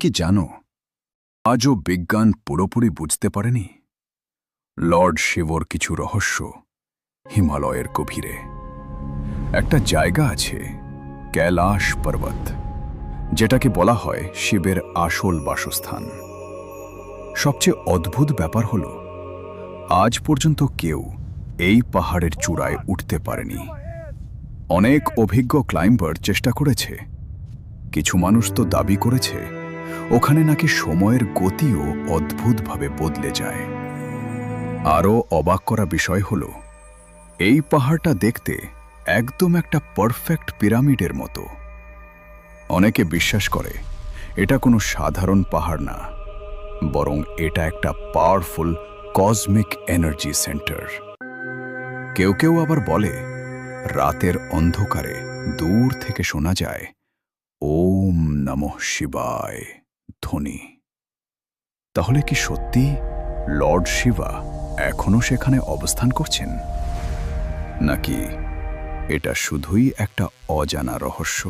কি জানো, আজও বিজ্ঞান পুরোপুরি বুঝতে পারেনি লর্ড শিবর কিছু রহস্য হিমালয়ের গভীরে। একটা জায়গা আছে, কৈলাস পর্বত, যেটাকে বলা হয় শিবের আসল বাসস্থান। সবচেয়ে অদ্ভুত ব্যাপার হল, আজ পর্যন্ত কেউ এই পাহাড়ের চূড়ায় উঠতে পারেনি। অনেক অভিজ্ঞ ক্লাইম্বার চেষ্টা করেছে। কিছু মানুষ তো দাবি করেছে ওখানে নাকি সময়ের গতিও অদ্ভুতভাবে বদলে যায়। আরও অবাক করা বিষয় হল, এই পাহাড়টা দেখতে একদম একটা পারফেক্ট পিরামিডের মতো। অনেকে বিশ্বাস করে এটা কোনো সাধারণ পাহাড় না, বরং এটা একটা পাওয়ারফুল কসমিক এনার্জি সেন্টার। কেউ কেউ আবার বলে, রাতের অন্ধকারে দূর থেকে শোনা যায় ওম নমঃ শিবায় ধ্বনি। তাহলে কি সত্যি লর্ড শিবা এখনো সেখানে অবস্থান করছেন, নাকি এটা শুধুই একটা অজানা রহস্য?